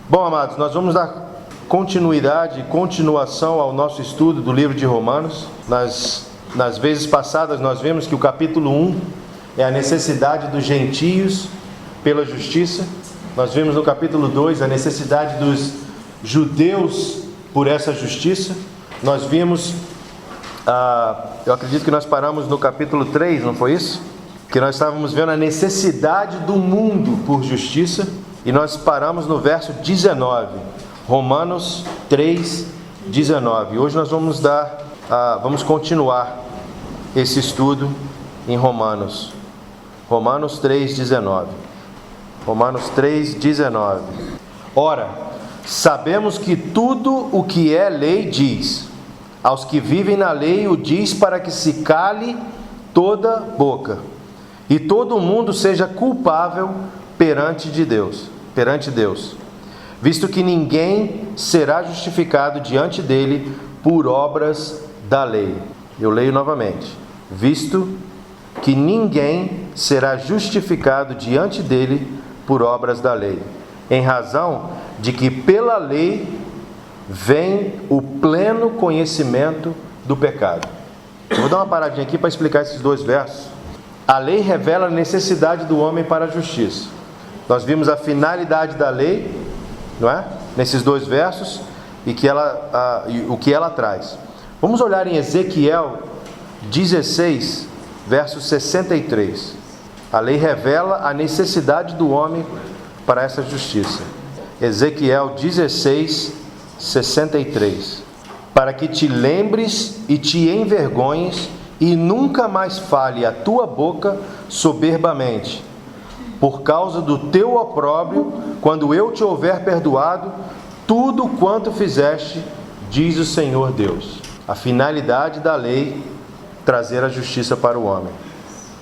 Bom, amados, nós vamos dar continuação ao nosso estudo do livro de Romanos. Nas vezes passadas nós vimos que o capítulo 1 é a necessidade dos gentios pela justiça. Nós vimos no capítulo 2 a necessidade dos judeus por essa justiça. Nós vimos, eu acredito que nós paramos no capítulo 3, não foi isso? Que nós estávamos vendo a necessidade do mundo por justiça. E nós paramos no verso 19, Romanos 3, 19. Hoje nós vamos continuar esse estudo em Romanos 3, 19. Romanos 3, 19. Ora, sabemos que tudo o que é lei diz, aos que vivem na lei o diz para que se cale toda boca, e todo mundo seja culpável perante Deus, visto que ninguém será justificado diante dele por obras da lei. Eu leio novamente. Visto que ninguém será justificado diante dele por obras da lei, em razão de que pela lei vem o pleno conhecimento do pecado. Eu vou dar uma paradinha aqui para explicar esses dois versos. A lei revela a necessidade do homem para a justiça. Nós vimos a finalidade da lei, não é? Nesses dois versos, e o que ela traz. Vamos olhar em Ezequiel 16, verso 63. A lei revela a necessidade do homem para essa justiça. Ezequiel 16, 63. Para que te lembres e te envergonhes e nunca mais fale a tua boca soberbamente, por causa do teu opróbrio, quando eu te houver perdoado tudo quanto fizeste, diz o Senhor Deus. A finalidade da lei, trazer a justiça para o homem.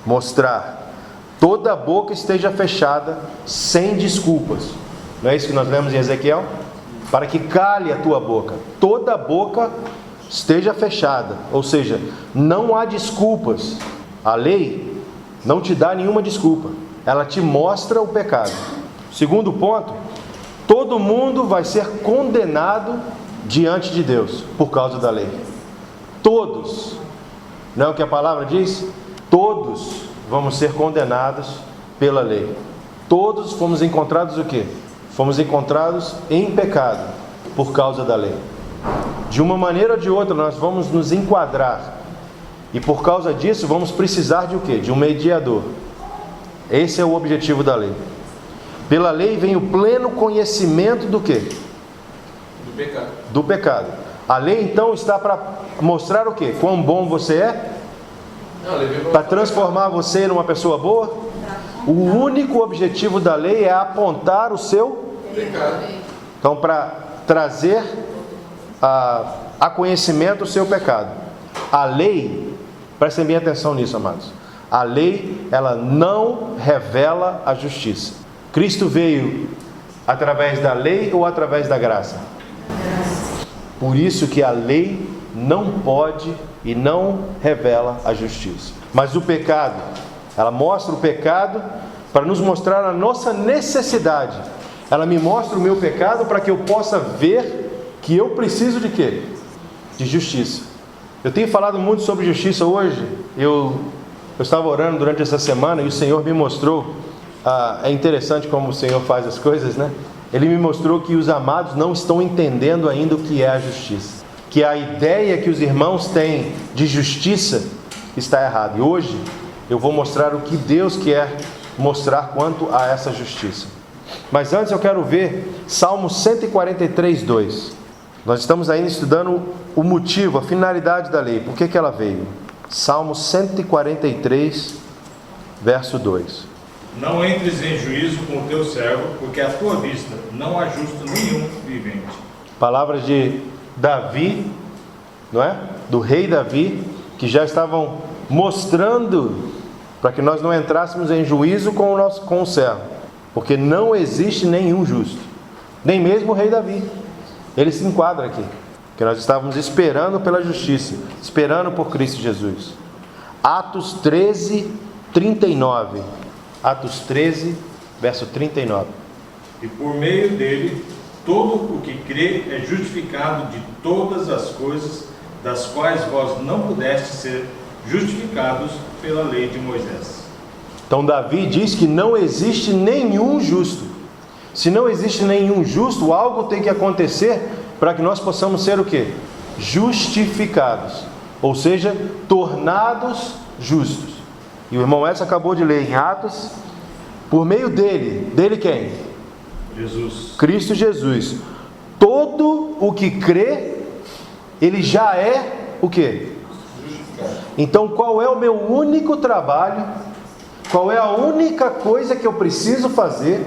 Mostrar, toda a boca esteja fechada, sem desculpas. Não é isso que nós lemos em Ezequiel? Para que cale a tua boca. Toda a boca esteja fechada. Ou seja, não há desculpas. A lei não te dá nenhuma desculpa. Ela te mostra o pecado. Segundo ponto, todo mundo vai ser condenado diante de Deus por causa da lei. Todos. Não é o que a palavra diz? Todos vamos ser condenados pela lei. Todos fomos encontrados o quê? Fomos encontrados em pecado por causa da lei. De uma maneira ou de outra nós vamos nos enquadrar. E por causa disso vamos precisar de o quê? De um mediador. Esse é o objetivo da lei. Pela lei vem o pleno conhecimento do quê? Do pecado. A lei então está para mostrar o quê? Quão bom você é? Para transformar você numa pessoa boa? O único objetivo da lei é apontar o seu pecado. Então, para trazer a conhecimento o seu pecado. A lei, prestem bem atenção nisso, amados. A lei, ela não revela a justiça. Cristo veio através da lei ou através da graça? Por isso que a lei não pode e não revela a justiça. Mas o pecado, ela mostra o pecado para nos mostrar a nossa necessidade. Ela me mostra o meu pecado para que eu possa ver que eu preciso de quê? De justiça. Eu tenho falado muito sobre justiça hoje. Eu estava orando durante essa semana e o Senhor me mostrou, é interessante como o Senhor faz as coisas, né? Ele me mostrou que os amados não estão entendendo ainda o que é a justiça. Que a ideia que os irmãos têm de justiça está errada. E hoje eu vou mostrar o que Deus quer mostrar quanto a essa justiça. Mas antes eu quero ver Salmo 143, 2. Nós estamos ainda estudando o motivo, a finalidade da lei. Por que ela veio? Salmo 143, verso 2. Não entres em juízo com o teu servo, porque à tua vista não há justo nenhum vivente. Palavras de Davi, não é? Do rei Davi, que já estavam mostrando para que nós não entrássemos em juízo com o servo, porque não existe nenhum justo, nem mesmo o rei Davi. Ele se enquadra aqui, que nós estávamos esperando pela justiça, esperando por Cristo Jesus. Atos 13, 39. Atos 13, verso 39. E por meio dele todo o que crê é justificado de todas as coisas das quais vós não pudestes ser justificados pela lei de Moisés. Então Davi diz que não existe nenhum justo. Se não existe nenhum justo, algo tem que acontecer para que nós possamos ser o quê? Justificados, ou seja, tornados justos. E o irmão Edson acabou de ler em Atos, por meio dele quem? Jesus. Cristo Jesus. Todo o que crê, ele já é o quê? Então qual é o meu único trabalho? Qual é a única coisa que eu preciso fazer?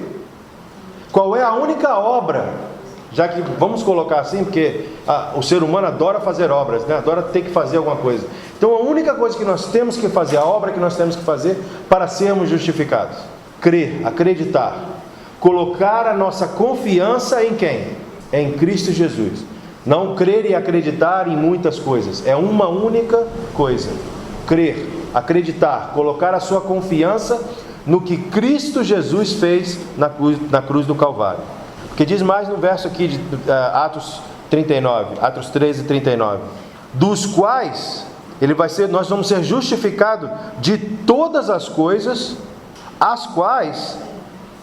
Qual é a única obra? Já que vamos colocar assim, porque o ser humano adora fazer obras, né? Adora ter que fazer alguma coisa. Então a única coisa que nós temos que fazer, a obra que nós temos que fazer para sermos justificados: crer, acreditar, colocar a nossa confiança em quem? Em Cristo Jesus. Não crer e acreditar em muitas coisas, é uma única coisa: crer, acreditar, colocar a sua confiança no que Cristo Jesus fez na cruz do Calvário. Porque diz mais no verso aqui de Atos 39, Atos 13, 39, dos quais nós vamos ser justificados de todas as coisas, as quais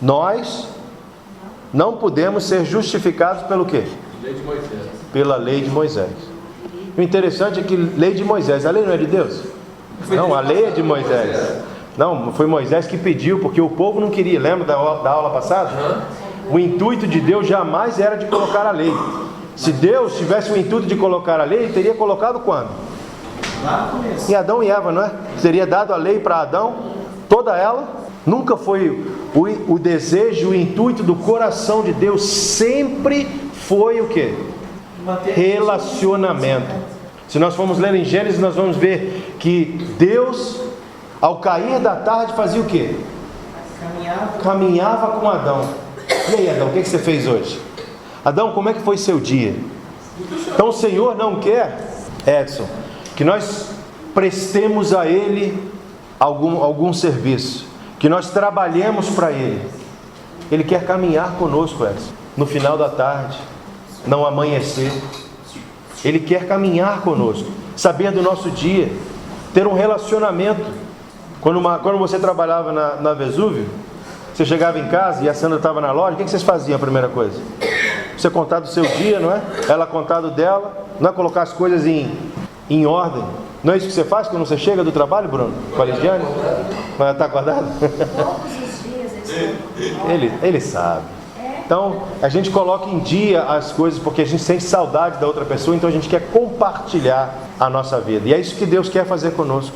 nós não podemos ser justificados pelo quê? Lei de Moisés. Pela lei de Moisés. O interessante é que lei de Moisés, a lei não é de Deus? Não, a lei é de Moisés. Não, foi Moisés que pediu, porque o povo não queria. Lembra da aula passada? O intuito de Deus jamais era de colocar a lei. Se Deus tivesse o intuito de colocar a lei, ele teria colocado quando? Lá no começo. Em Adão e Eva, não é? Teria dado a lei para Adão, toda ela. Nunca foi o desejo, o intuito do coração de Deus. Sempre foi o quê? Relacionamento. Se nós formos ler em Gênesis, nós vamos ver que Deus, ao cair da tarde, fazia o quê? Caminhava com Adão. E aí, Adão, o que você fez hoje? Adão, como é que foi seu dia? Então o Senhor não quer, Edson, que nós prestemos a Ele algum serviço, que nós trabalhemos para Ele. Ele quer caminhar conosco, Edson, no final da tarde, não amanhecer. Ele quer caminhar conosco, saber do nosso dia, ter um relacionamento. Quando você trabalhava na Vesúvio, você chegava em casa e a Sandra estava na loja, o que vocês faziam a primeira coisa? Você contar do seu dia, não é? Ela contar do dela, não é? Colocar as coisas em ordem. Não é isso que você faz quando você chega do trabalho, Bruno? Com a Lidiane? Mas está acordado? Todos os dias Ele sabe. Então, a gente coloca em dia as coisas porque a gente sente saudade da outra pessoa, então a gente quer compartilhar a nossa vida. E é isso que Deus quer fazer conosco.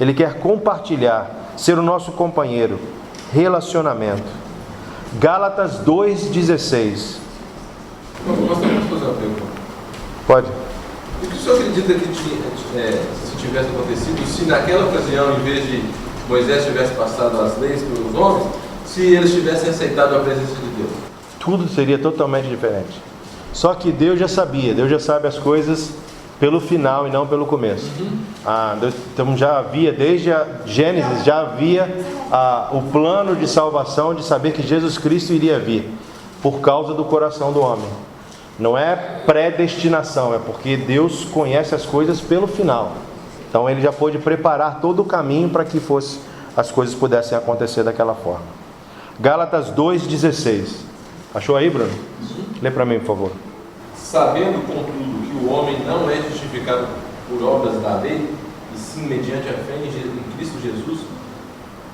Ele quer compartilhar, ser o nosso companheiro, relacionamento. Gálatas 2,16. Nós temos que fazer uma pergunta. Pode. O que o senhor acredita que se tivesse acontecido, se naquela ocasião, em vez de Moisés tivesse passado as leis para os homens, se eles tivessem aceitado a presença de Deus? Tudo seria totalmente diferente. Só que Deus já sabia, Deus já sabe as coisas pelo final e não pelo começo. Então já havia, desde a Gênesis, já havia o plano de salvação, de saber que Jesus Cristo iria vir, por causa do coração do homem. Não é predestinação, é porque Deus conhece as coisas pelo final. Então Ele já pôde preparar todo o caminho para que as coisas pudessem acontecer daquela forma. Gálatas 2,16. Achou aí, Bruno? Lê para mim, por favor. Sabendo, contudo, que o homem não é justificado por obras da lei, e sim mediante a fé em Cristo Jesus,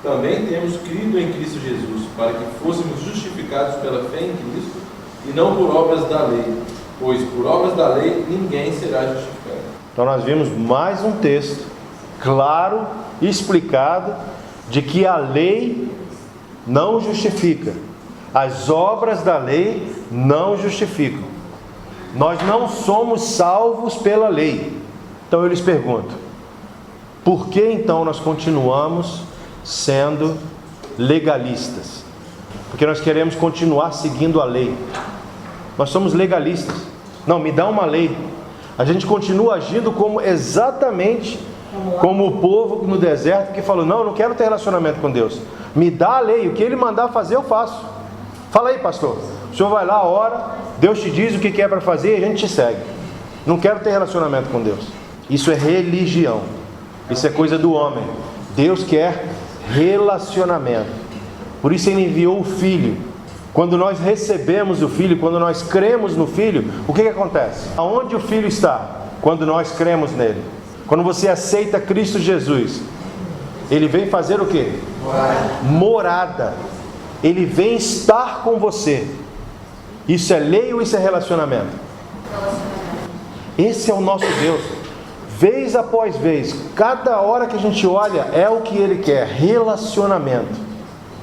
também temos crido em Cristo Jesus, para que fôssemos justificados pela fé em Cristo, e não por obras da lei, pois por obras da lei ninguém será justificado. Então nós vimos mais um texto claro e explicado de que a lei não justifica. As obras da lei não justificam. Nós não somos salvos pela lei. Então eu lhes pergunto, por que então nós continuamos sendo legalistas? Porque nós queremos continuar seguindo a lei. Nós somos legalistas. Não, me dá uma lei. A gente continua agindo exatamente como o povo no deserto que falou, não, eu não quero ter relacionamento com Deus. Me dá a lei, o que Ele mandar fazer eu faço. Fala aí, pastor, O senhor vai lá, ora, Deus te diz o que é para fazer e a gente te segue. Não quero ter relacionamento com Deus. Isso é religião. Isso é coisa do homem. Deus quer relacionamento. Por isso Ele enviou o Filho. Quando nós recebemos o Filho, quando nós cremos no Filho, o que acontece? Aonde o Filho está? Quando nós cremos nele. Quando você aceita Cristo Jesus, Ele vem fazer o quê? Morada. Ele vem estar com você. Isso é lei ou isso é relacionamento? Esse é o nosso Deus. Vez após vez, cada hora que a gente olha, é o que Ele quer, relacionamento.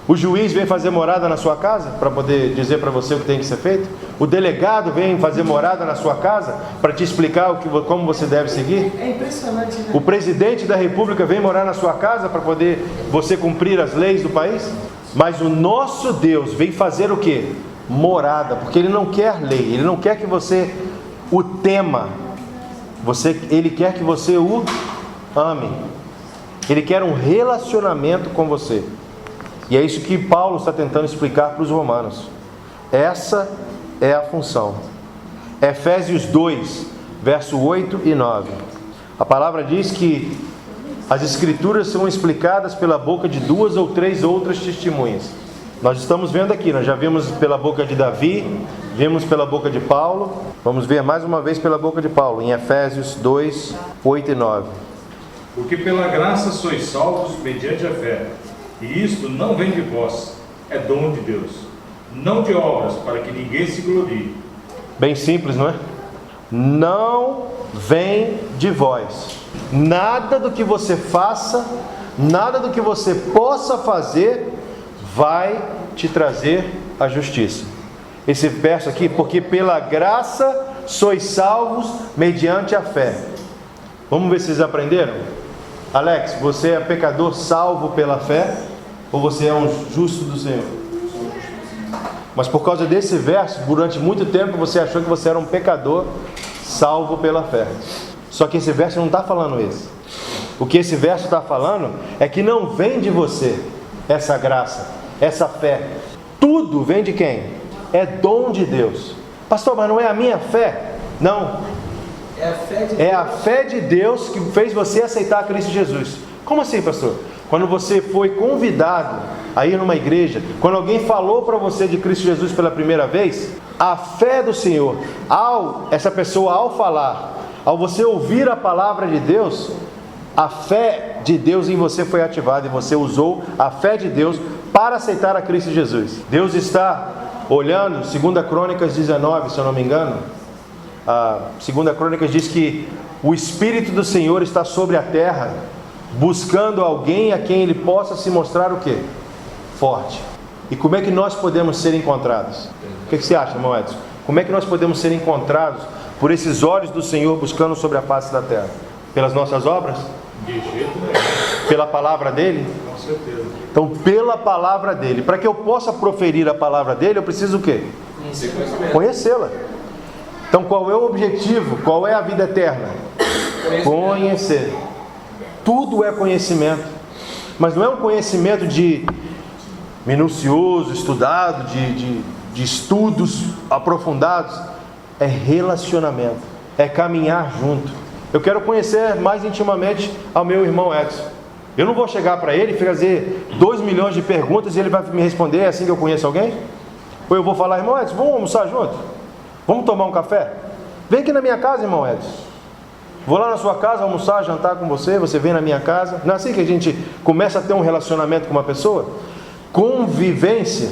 O juiz vem fazer morada na sua casa para poder dizer para você o que tem que ser feito? O delegado vem fazer morada na sua casa para te explicar como você deve seguir? É impressionante, né? O presidente da república vem morar na sua casa para poder você cumprir as leis do país? Mas o nosso Deus vem fazer o quê? Morada, porque Ele não quer lei, Ele não quer que você o tema, Ele quer que você o ame. Ele quer um relacionamento com você. E é isso que Paulo está tentando explicar para os romanos. Essa é a função. Efésios 2, verso 8 e 9. A palavra diz que as Escrituras são explicadas pela boca de 2 ou 3 outras testemunhas. Nós estamos vendo aqui, nós já vimos pela boca de Davi, vimos pela boca de Paulo, vamos ver mais uma vez pela boca de Paulo, em Efésios 2, 8 e 9. Porque pela graça sois salvos mediante a fé, e isto não vem de vós, é dom de Deus, não de obras, para que ninguém se glorie. Bem simples, não é? Não vem de vós. Nada do que você faça, nada do que você possa fazer, vai te trazer a justiça. Esse verso aqui, porque pela graça sois salvos mediante a fé. Vamos ver se vocês aprenderam? Alex, você é pecador salvo pela fé? Ou você é um justo do Senhor? Mas por causa desse verso, durante muito tempo você achou que você era um pecador salvo pela fé. Só que esse verso não está falando isso. O que esse verso está falando é que não vem de você essa graça, essa fé. Tudo vem de quem? É dom de Deus. Pastor, mas não é a minha fé? Não. É a fé de Deus que fez você aceitar Cristo Jesus. Como assim, pastor? Quando você foi convidado a ir numa igreja, quando alguém falou para você de Cristo Jesus pela primeira vez, a fé do Senhor, essa pessoa ao falar, ao você ouvir a palavra de Deus, a fé de Deus em você foi ativada e você usou a fé de Deus para aceitar a Cristo Jesus. Deus está olhando, 2 Crônicas 19, se eu não me engano, a 2 Crônicas diz que o Espírito do Senhor está sobre a terra, buscando alguém a quem Ele possa se mostrar o quê? Forte. E como é que nós podemos ser encontrados? O que você acha, irmão Edson? Como é que nós podemos ser encontrados por esses olhos do Senhor buscando sobre a face da terra? Pelas nossas obras? De jeito nenhum. Pela palavra dEle? Com certeza. Então, pela palavra dEle. Para que eu possa proferir a palavra dEle, eu preciso o quê? Conhecê-la. Então, qual é o objetivo? Qual é a vida eterna? Conhecer. Tudo é conhecimento. Mas não é um conhecimento minucioso, estudado, de estudos aprofundados. É relacionamento. É caminhar junto. Eu quero conhecer mais intimamente ao meu irmão Edson. Eu não vou chegar para ele e fazer 2 milhões de perguntas e ele vai me responder, é assim que eu conheço alguém? Ou eu vou falar, irmão Edson, vamos almoçar junto? Vamos tomar um café? Vem aqui na minha casa, irmão Edson. Vou lá na sua casa almoçar, jantar com você, você vem na minha casa. Não é assim que a gente começa a ter um relacionamento com uma pessoa? Convivência,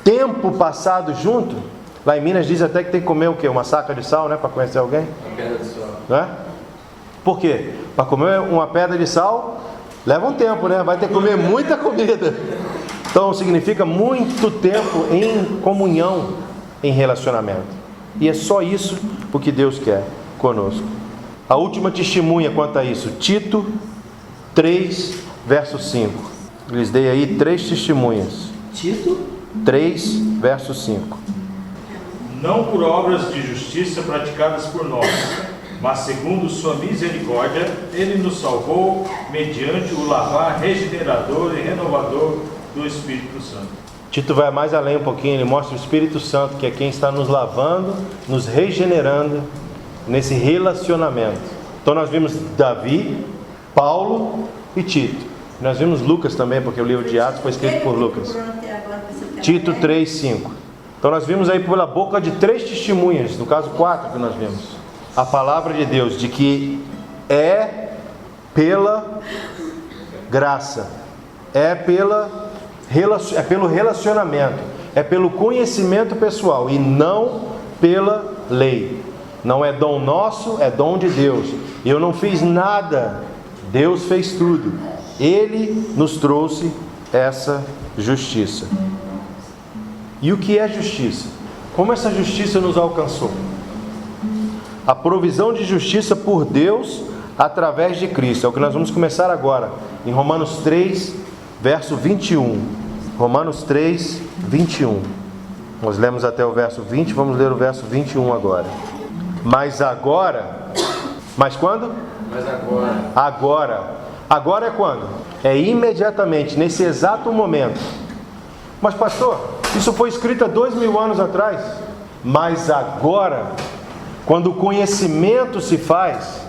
tempo passado junto. Lá em Minas diz até que tem que comer o quê? Uma saca de sal, né? Para conhecer alguém? Uma pedra de sal. Não é? Por quê? Para comer uma pedra de sal, leva um tempo, né? Vai ter que comer muita comida. Então significa muito tempo em comunhão, em relacionamento. E é só isso o que Deus quer conosco. A última testemunha quanto a isso, Tito 3, verso 5. Lhes dei aí 3 testemunhas. Tito 3, verso 5. Não por obras de justiça praticadas por nós, mas segundo sua misericórdia, Ele nos salvou mediante o lavar regenerador e renovador do Espírito Santo. Tito vai mais além um pouquinho, ele mostra o Espírito Santo, que é quem está nos lavando, nos regenerando nesse relacionamento. Então nós vimos Davi, Paulo e Tito. Nós vimos Lucas também, porque o livro de Atos foi escrito por Lucas. Tito 3:5. Então nós vimos aí pela boca de 3 testemunhas, no caso 4 que nós vimos, a palavra de Deus, de que é pela graça, é pelo relacionamento, é pelo conhecimento pessoal e não pela lei. Não é dom nosso, é dom de Deus. Eu não fiz nada, Deus fez tudo. Ele nos trouxe essa justiça. E o que é justiça? Como essa justiça nos alcançou? A provisão de justiça por Deus através de Cristo. É o que nós vamos começar agora, em Romanos 3, verso 21. Romanos 3, 21. Nós lemos até o verso 20, vamos ler o verso 21 agora. Mas quando? Agora é quando? É imediatamente, nesse exato momento. Mas pastor, isso foi escrito há 2000 anos atrás. Mas agora, quando o conhecimento se faz,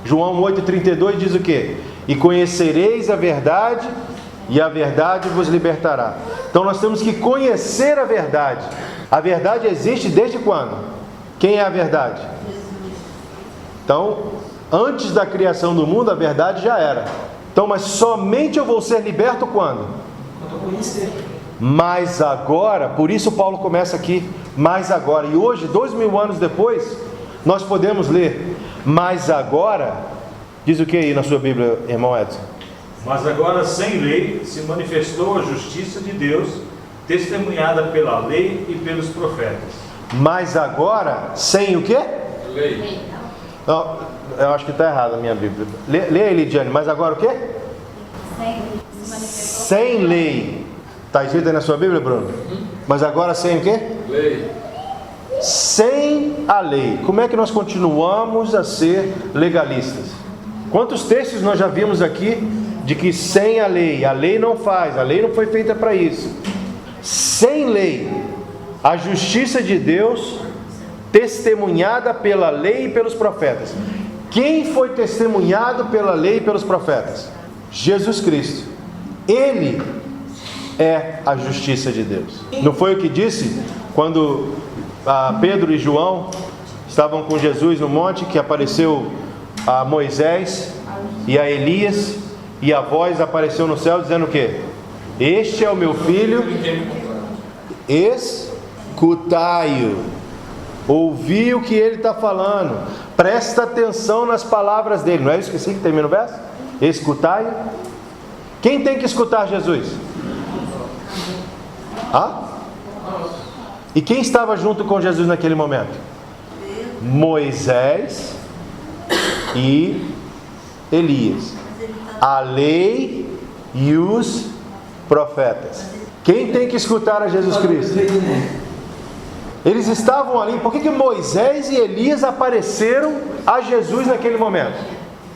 João 8,32 diz o quê? E conhecereis a verdade, e a verdade vos libertará. Então nós temos que conhecer a verdade. A verdade existe desde quando? Quem é a verdade? Então, antes da criação do mundo, a verdade já era. Então, mas somente eu vou ser liberto quando? Quando eu conhecer. Mas agora, por isso Paulo começa aqui, mas agora. E hoje, 2000 anos depois, nós podemos ler, mas agora, diz o que aí na sua Bíblia, irmão Edson? Mas agora, sem lei, se manifestou a justiça de Deus, testemunhada pela lei e pelos profetas. Mas agora, sem o quê? Lei. Não, eu acho que está errado a minha Bíblia. Lê aí, Lidiane, mas agora o quê? Sem lei. Está escrito aí na sua Bíblia, Bruno? Mas agora sem o quê? Lei. Sem a lei. Como é que nós continuamos a ser legalistas? Quantos textos nós já vimos aqui de que sem a lei não faz, a lei não foi feita para isso. Sem lei, a justiça de Deus testemunhada pela lei e pelos profetas. Quem foi testemunhado pela lei e pelos profetas? Jesus Cristo. Ele é a justiça de Deus. Não foi o que disse quando Pedro e João estavam com Jesus no monte, que apareceu a Moisés e a Elias, e a voz apareceu no céu dizendo o quê? Este é o meu filho, escutai-o. Ouvi o que ele está falando, presta atenção nas palavras dele. Não é isso que assim que termina o verso? Escutai. Quem tem que escutar Jesus? E quem estava junto com Jesus naquele momento? Moisés e Elias. A lei e os profetas. Quem tem que escutar a Jesus Cristo? Eles estavam ali. Por que Moisés e Elias apareceram a Jesus naquele momento?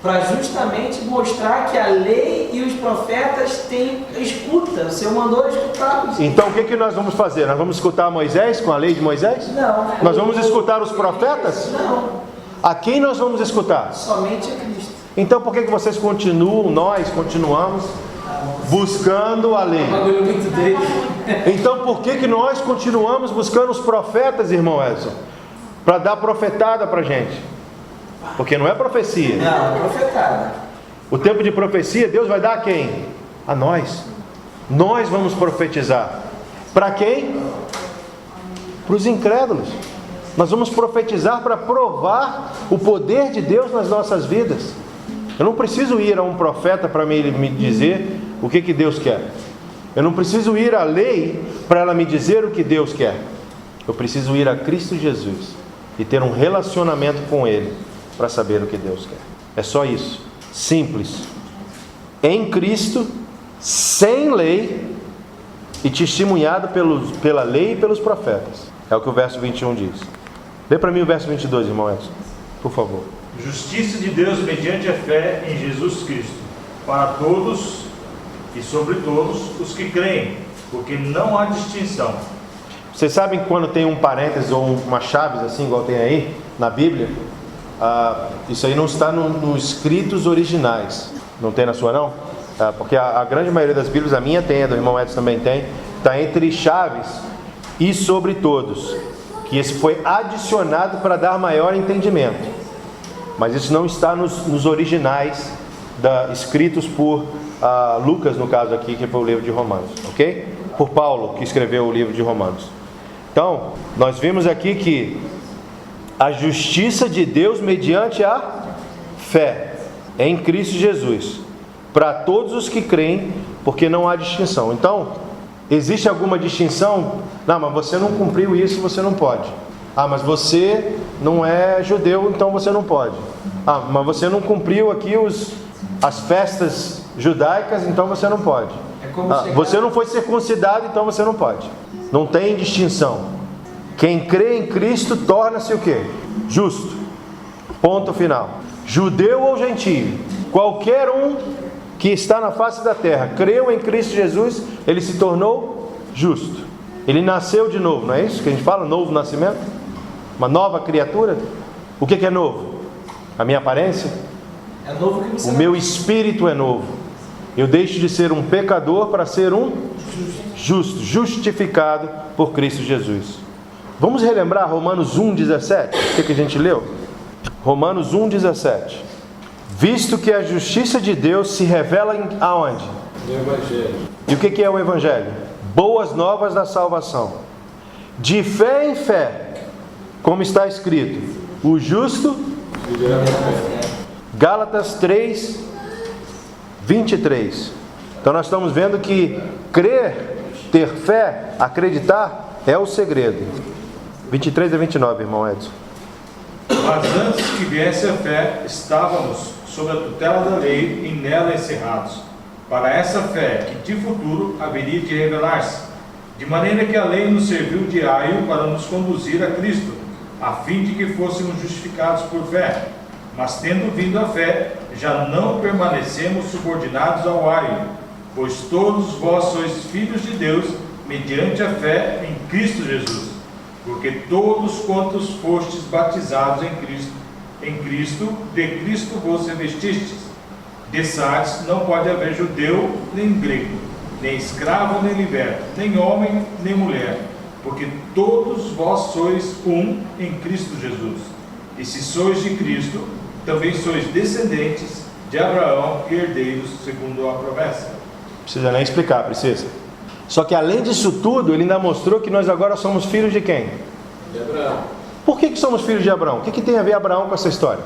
Para justamente mostrar que a lei e os profetas têm escuta. O Senhor mandou escutá-los. Então o que nós vamos fazer? Nós vamos escutar Moisés com a lei de Moisés? Não. Nós vamos escutar os profetas? Não. A quem nós vamos escutar? Somente a Cristo. Então por que vocês continuam, nós continuamos buscando a lei? Então por que nós continuamos buscando os profetas, irmão Edson? Para dar profetada para a gente. Porque não é profecia. Não, é profetada. O tempo de profecia, Deus vai dar a quem? A nós. Nós vamos profetizar. Para quem? Para os incrédulos. Nós vamos profetizar para provar o poder de Deus nas nossas vidas. Eu não preciso ir a um profeta para me dizer o que Deus quer. Eu não preciso ir à lei para ela me dizer o que Deus quer. Eu preciso ir a Cristo Jesus e ter um relacionamento com Ele para saber o que Deus quer. É só isso. Simples. Em Cristo, sem lei e testemunhado pela lei e pelos profetas. É o que o verso 21 diz. Lê para mim o verso 22, irmão Edson, por favor. Justiça de Deus mediante a fé em Jesus Cristo, para todos e sobre todos os que creem, porque não há distinção. Vocês sabem que quando tem um parênteses ou uma chaves assim, igual tem aí na Bíblia, isso aí não está nos escritos originais. Não tem na sua não? Porque a grande maioria das Bíblias, a minha tem, a do irmão Edson também tem, está entre chaves e sobre todos, que esse foi adicionado para dar maior entendimento. Mas isso não está nos originais escritos por Lucas, no caso aqui, que foi o livro de Romanos, ok? Por Paulo, que escreveu o livro de Romanos. Então, nós vimos aqui que a justiça de Deus mediante a fé em Cristo Jesus, para todos os que creem, porque não há distinção. Então, existe alguma distinção? Não, mas você não cumpriu isso, você não pode. Mas você não é judeu, então você não pode. Mas você não cumpriu aqui as festas judaicas, então você não pode. Você não foi circuncidado, então você não pode. Não tem distinção. Quem crê em Cristo torna-se o quê? Justo. Ponto final. Judeu ou gentio, qualquer um que está na face da terra, creu em Cristo Jesus, ele se tornou justo. Ele nasceu de novo, não é isso que a gente fala? Novo nascimento? Uma nova criatura? O que é novo? A minha aparência? É novo que você o meu espírito é novo. Eu deixo de ser um pecador para ser um justo, justificado por Cristo Jesus. Vamos relembrar Romanos 1,17? O que a gente leu? Romanos 1,17. Visto que a justiça de Deus se revela aonde? No Evangelho. E o que é o Evangelho? Boas novas da salvação. De fé em fé, como está escrito, o justo viverá pela fé. Gálatas 3, 23. Então nós estamos vendo que crer, ter fé, acreditar é o segredo. 23 a 29, irmão Edson. Mas antes que viesse a fé, estávamos sob a tutela da lei e nela encerrados, para essa fé que de futuro haveria de revelar-se, de maneira que a lei nos serviu de aio para nos conduzir a Cristo, a fim de que fôssemos justificados por fé. Mas tendo vindo a fé, já não permanecemos subordinados ao aio, pois todos vós sois filhos de Deus, mediante a fé em Cristo Jesus. Porque todos quantos fostes batizados em Cristo, de Cristo vos revestistes. Dessades não pode haver judeu nem grego, nem escravo nem liberto, nem homem nem mulher, porque todos vós sois um em Cristo Jesus. E se sois de Cristo, também sois descendentes de Abraão e herdeiros segundo a promessa. Não precisa nem explicar, precisa. Só que além disso tudo, ele ainda mostrou que nós agora somos filhos de quem? De Abraão. Por que somos filhos de Abraão? O que tem a ver Abraão com essa história?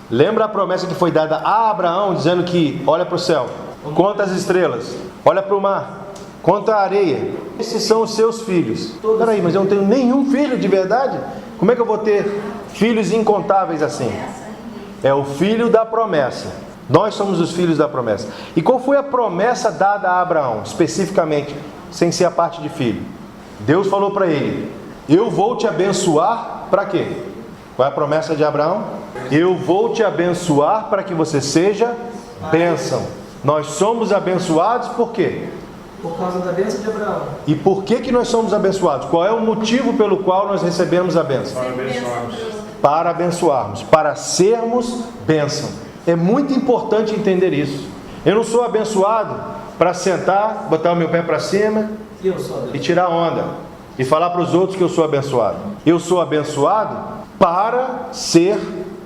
Lembra a promessa que foi dada a Abraão, dizendo que olha para o céu, conta as estrelas, olha para o mar, conta a areia. Esses são os seus filhos. Peraí, mas eu não tenho nenhum filho de verdade? Como é que eu vou ter filhos incontáveis assim? É o filho da promessa. Nós somos os filhos da promessa. E qual foi a promessa dada a Abraão, especificamente, sem ser a parte de filho? Deus falou para ele: eu vou te abençoar para quê? Qual é a promessa de Abraão? Eu vou te abençoar para que você seja bênção. Nós somos abençoados por quê? Por causa da bênção de Abraão. E por que nós somos abençoados? Qual é o motivo pelo qual nós recebemos a bênção? Para abençoarmos. Para abençoarmos, para sermos bênção. É muito importante entender isso. Eu não sou abençoado para sentar, botar o meu pé para cima e tirar onda e falar para os outros que eu sou abençoado. Eu sou abençoado para ser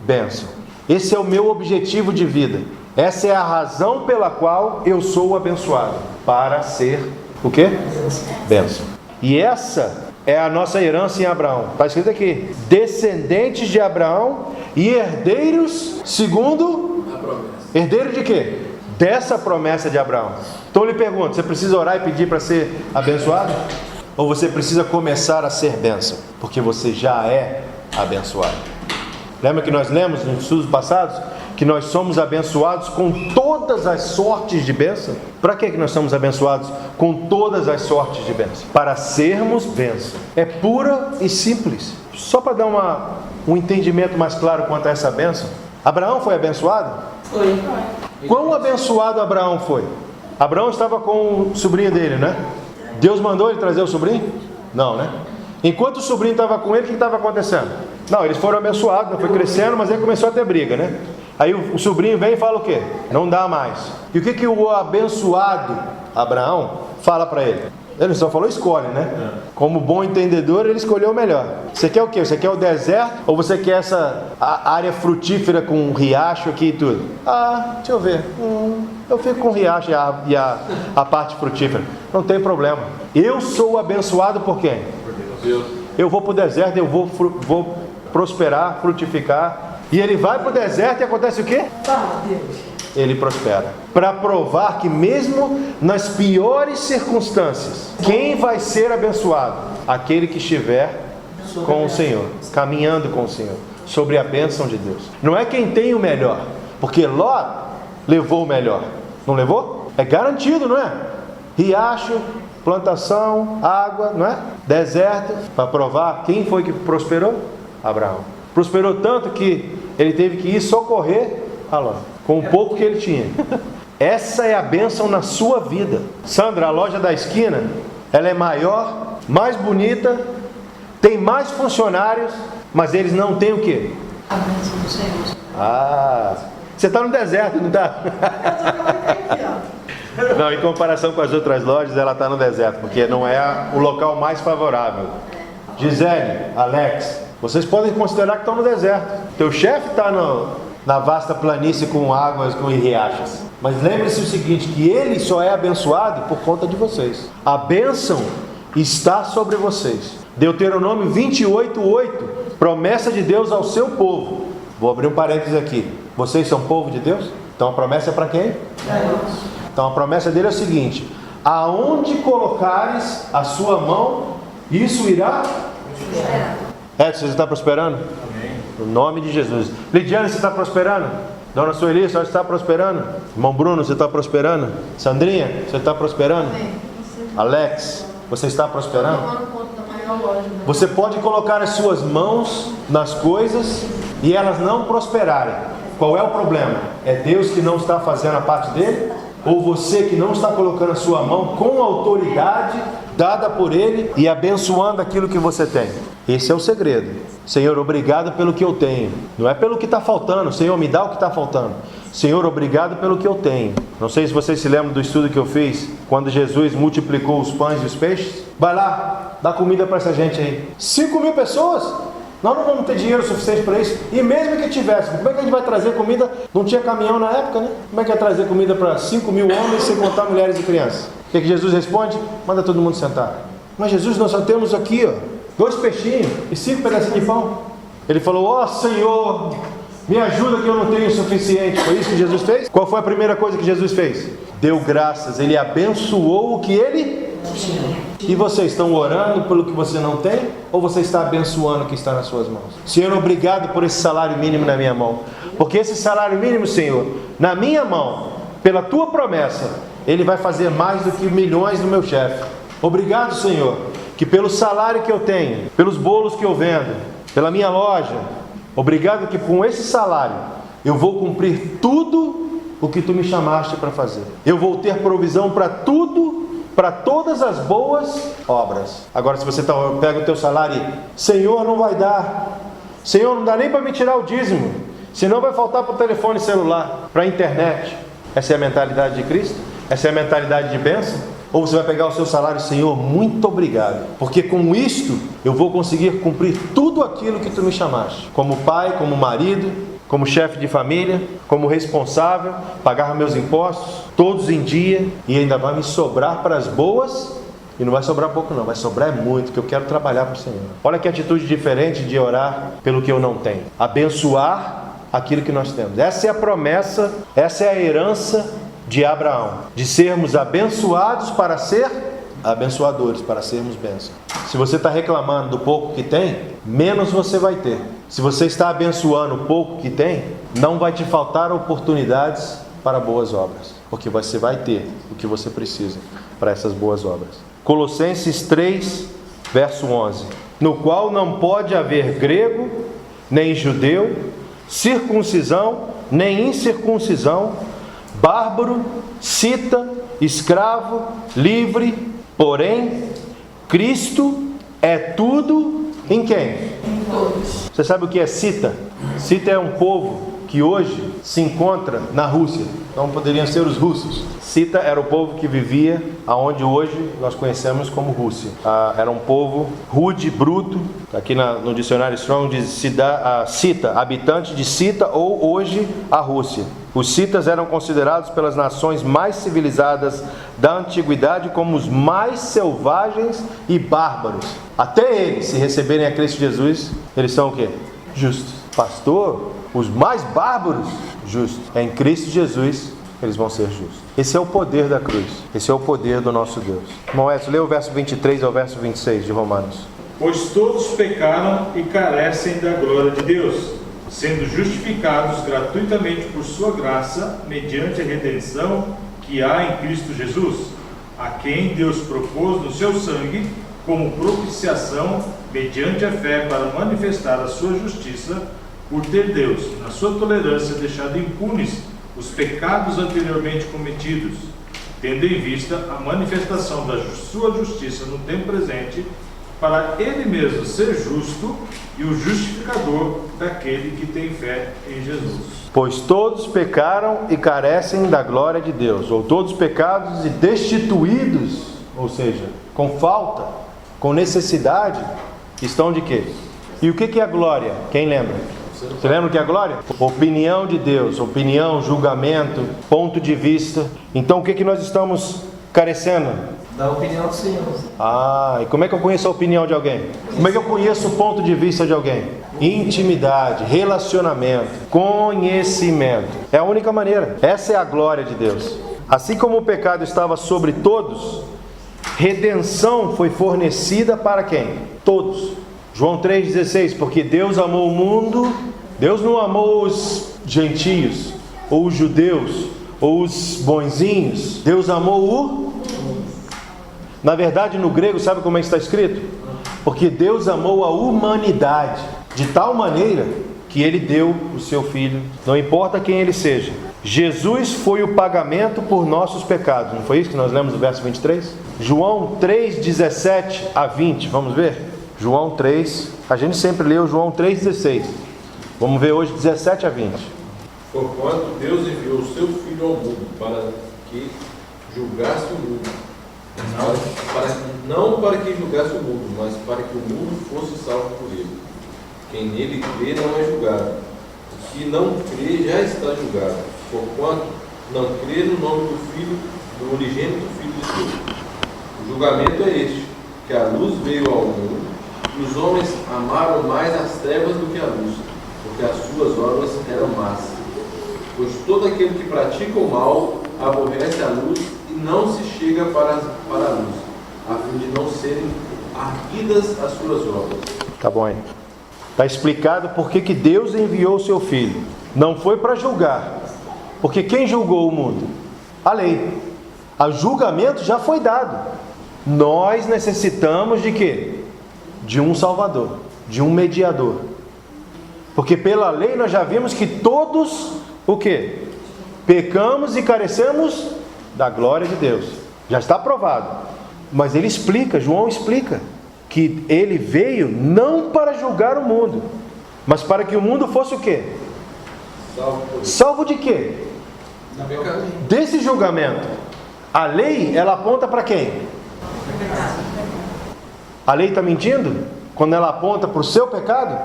bênção. Esse é o meu objetivo de vida. Essa é a razão pela qual eu sou abençoado, para ser o quê? Bênção. E essa é a nossa herança em Abraão. Está escrito aqui: descendentes de Abraão e herdeiros segundo A promessa. herdeiro de quê? Dessa promessa de Abraão. Então eu lhe pergunto: você precisa orar e pedir para ser abençoado? Ou você precisa começar a ser bênção? Porque você já é abençoado. Lembra que nós lemos nos estudos passados que nós somos abençoados com todas as sortes de bênção? Para que nós somos abençoados com todas as sortes de bênção? Para sermos bênção. É pura e simples. Só para dar um entendimento mais claro quanto a essa bênção. Abraão foi abençoado? Foi. Quão abençoado Abraão foi? Abraão estava com o sobrinho dele, né? Deus mandou ele trazer o sobrinho? Não, né? Enquanto o sobrinho estava com ele, o que estava acontecendo? Não, eles foram abençoados, foi crescendo, mas aí começou a ter briga, né? Aí o sobrinho vem e fala o quê? Não dá mais. E o que o abençoado Abraão fala para ele? Ele só falou escolhe, né? Como bom entendedor, ele escolheu o melhor. Você quer o quê? Você quer o deserto? Ou você quer essa área frutífera com um riacho aqui e tudo? Deixa eu ver. Eu fico com o riacho e a parte frutífera. Não tem problema. Eu sou abençoado por quem? Por Deus. Eu vou para o deserto, eu vou prosperar, frutificar. E ele vai para o deserto e acontece o quê? Fala, Deus. Ele prospera. Para provar que mesmo nas piores circunstâncias, quem vai ser abençoado? Aquele que estiver com o Senhor, caminhando com o Senhor, sobre a bênção de Deus. Não é quem tem o melhor, porque Ló levou o melhor. Não levou? É garantido, não é? Riacho, plantação, água, não é? Deserto, para provar quem foi que prosperou? Abraão. Prosperou tanto que ele teve que ir socorrer a Ló, com o pouco que ele tinha. Essa é a bênção na sua vida. Sandra, a loja da esquina, ela é maior, mais bonita, tem mais funcionários, mas eles não têm o quê? A bênção do Senhor. Você está no deserto, não está? Não, em comparação com as outras lojas, ela está no deserto, porque não é o local mais favorável. Gisele, Alex, vocês podem considerar que estão no deserto. Teu chefe está na vasta planície com águas, com riachos. Mas lembre-se o seguinte, que ele só é abençoado por conta de vocês. A bênção está sobre vocês. Deuteronômio 28:8, promessa de Deus ao seu povo. Vou abrir um parênteses aqui. Vocês são povo de Deus? Então a promessa é para quem? Então a promessa dele é o seguinte: aonde colocares a sua mão, isso irá? Edson, você está prosperando? Amém. No nome de Jesus. Lidiane, você está prosperando? Dona Sueli, você está prosperando? Irmão Bruno, você está prosperando? Sandrinha, você está prosperando? Alex, você está prosperando? Você pode colocar as suas mãos nas coisas e elas não prosperarem. Qual é o problema? É Deus que não está fazendo a parte dele? Ou você que não está colocando a sua mão com autoridade dada por Ele e abençoando aquilo que você tem? Esse é o segredo. Senhor, obrigado pelo que eu tenho. Não é pelo que está faltando. Senhor, me dá o que está faltando. Senhor, obrigado pelo que eu tenho. Não sei se vocês se lembram do estudo que eu fiz quando Jesus multiplicou os pães e os peixes. Vai lá, dá comida para essa gente aí. 5.000 pessoas? Nós não vamos ter dinheiro suficiente para isso. E mesmo que tivéssemos, como é que a gente vai trazer comida? Não tinha caminhão na época, né? Como é que ia trazer comida para 5.000 homens sem contar mulheres e crianças? O que Jesus responde? Manda todo mundo sentar. Mas Jesus, nós só temos aqui 2 peixinhos e 5 pedacinhos de pão. Ele falou: Senhor, me ajuda que eu não tenho o suficiente. Foi isso que Jesus fez? Qual foi a primeira coisa que Jesus fez? Deu graças, Ele abençoou o que Ele tinha. E vocês estão orando pelo que você não tem? Ou você está abençoando o que está nas suas mãos? Senhor, obrigado por esse salário mínimo na minha mão. Porque esse salário mínimo, Senhor, na minha mão, pela Tua promessa, ele vai fazer mais do que milhões do meu chefe. Obrigado, Senhor, que pelo salário que eu tenho, pelos bolos que eu vendo, pela minha loja, obrigado que com esse salário eu vou cumprir tudo o que Tu me chamaste para fazer. Eu vou ter provisão para tudo, para todas as boas obras. Agora, se você pega o teu salário e: Senhor, não vai dar. Senhor, não dá nem para me tirar o dízimo. Senão vai faltar para o telefone celular, para a internet. Essa é a mentalidade de Cristo? Essa é a mentalidade de bênção? Ou você vai pegar o seu salário: Senhor, muito obrigado, porque com isto eu vou conseguir cumprir tudo aquilo que Tu me chamaste, como pai, como marido, como chefe de família, como responsável, pagar meus impostos todos em dia, e ainda vai me sobrar para as boas. E não vai sobrar pouco não, vai sobrar muito, que eu quero trabalhar para o Senhor. Olha que atitude diferente de orar pelo que eu não tenho. Abençoar aquilo que nós temos. Essa é a promessa, essa é a herança de Abraão, de sermos abençoados para ser abençoadores, para sermos bênçãos. Se você está reclamando do pouco que tem, menos você vai ter. Se você está abençoando o pouco que tem, não vai te faltar oportunidades para boas obras, porque você vai ter o que você precisa para essas boas obras. Colossenses 3, verso 11: no qual não pode haver grego, nem judeu, circuncisão, nem incircuncisão, bárbaro, cita, escravo, livre, Porém, Cristo é tudo em quem? Em todos. Você sabe o que é Cita? Cita é um povo que hoje se encontra na Rússia. Então poderiam ser os russos. Cita era o povo que vivia aonde hoje nós conhecemos como Rússia. Era um povo rude, bruto. Aqui no dicionário Strong diz Cita, habitante de Cita ou hoje a Rússia. Os citas eram considerados pelas nações mais civilizadas da antiguidade como os mais selvagens e bárbaros. Até eles, se receberem a Cristo Jesus, eles são o quê? Justos. Pastor, os mais bárbaros, justos. É em Cristo Jesus eles vão ser justos. Esse é o poder da cruz. Esse é o poder do nosso Deus. Irmão Edson, lê o verso 23 ao verso 26 de Romanos. Pois todos pecaram e carecem da glória de Deus, sendo justificados gratuitamente por sua graça, mediante a redenção que há em Cristo Jesus, a quem Deus propôs no seu sangue como propiciação, mediante a fé, para manifestar a sua justiça, por ter Deus, na sua tolerância, deixado impunes os pecados anteriormente cometidos, tendo em vista a manifestação da sua justiça no tempo presente, para ele mesmo ser justo e o justificador daquele que tem fé em Jesus. Pois todos pecaram e carecem da glória de Deus, ou todos pecados e destituídos, ou seja, com falta, com necessidade, estão de quê? E o que é a glória? Quem lembra? Você lembra o que é a glória? Opinião de Deus, opinião, julgamento, ponto de vista. Então o que nós estamos carecendo? Da opinião do Senhor. E como é que eu conheço a opinião de alguém? Como é que eu conheço o ponto de vista de alguém? Intimidade, relacionamento, conhecimento. É a única maneira. Essa é a glória de Deus. Assim como o pecado estava sobre todos, redenção foi fornecida para quem? Todos. João 3,16, porque Deus amou o mundo, Deus não amou os gentios, ou os judeus, ou os bonzinhos, Deus amou o... Na verdade, no grego, sabe como é que está escrito? Porque Deus amou a humanidade, de tal maneira que Ele deu o seu Filho, não importa quem Ele seja. Jesus foi o pagamento por nossos pecados, não foi isso que nós lemos no verso 23? João 3,17 a 20, vamos ver? João 3, a gente sempre leu João 3,16. Vamos ver hoje 17 a 20. Porquanto Deus enviou o seu Filho ao mundo para que julgasse o mundo. Não para que julgasse o mundo, mas para que o mundo fosse salvo por ele. Quem nele crê não é julgado. O que não crê já está julgado, porquanto não crê no nome do Filho, do unigênito Filho de Deus. O julgamento é este, que a luz veio ao mundo, e os homens amaram mais as trevas do que a luz, porque as suas obras eram más. Pois todo aquele que pratica o mal aborrece a luz e não se chega para a luz, a fim de não serem arguidas as suas obras. Tá bom aí. Está explicado por que Deus enviou o seu Filho. Não foi para julgar, porque quem julgou o mundo? A lei. O julgamento já foi dado. Nós necessitamos de quê? De um Salvador, de um mediador. Porque pela lei nós já vimos que todos, o quê? Pecamos e carecemos da glória de Deus. Já está provado. Mas ele explica, João explica, que ele veio não para julgar o mundo, mas para que o mundo fosse o quê? Salvo de quê? Desse julgamento. A lei, ela aponta para quem? A lei está mentindo? Quando ela aponta para o seu pecado?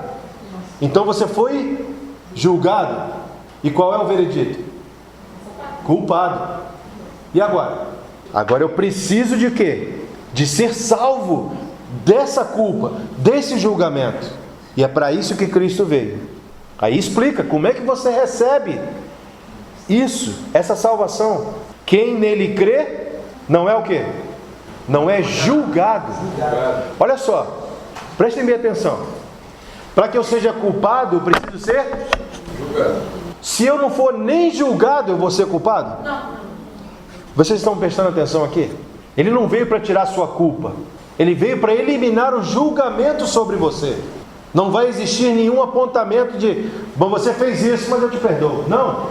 Então você foi julgado. E qual é o veredito? Culpado. E agora? Agora eu preciso de quê? De ser salvo dessa culpa, desse julgamento. E é para isso que Cristo veio. Aí explica como é que você recebe isso, essa salvação. Quem nele crê, não é o quê? Não é julgado. Olha só, prestem bem atenção. Para que eu seja culpado, eu preciso ser julgado. Se eu não for nem julgado, eu vou ser culpado? Não. Vocês estão prestando atenção aqui? Ele não veio para tirar sua culpa. Ele veio para eliminar o julgamento sobre você. Não vai existir nenhum apontamento de, bom, você fez isso, mas eu te perdoo. Não.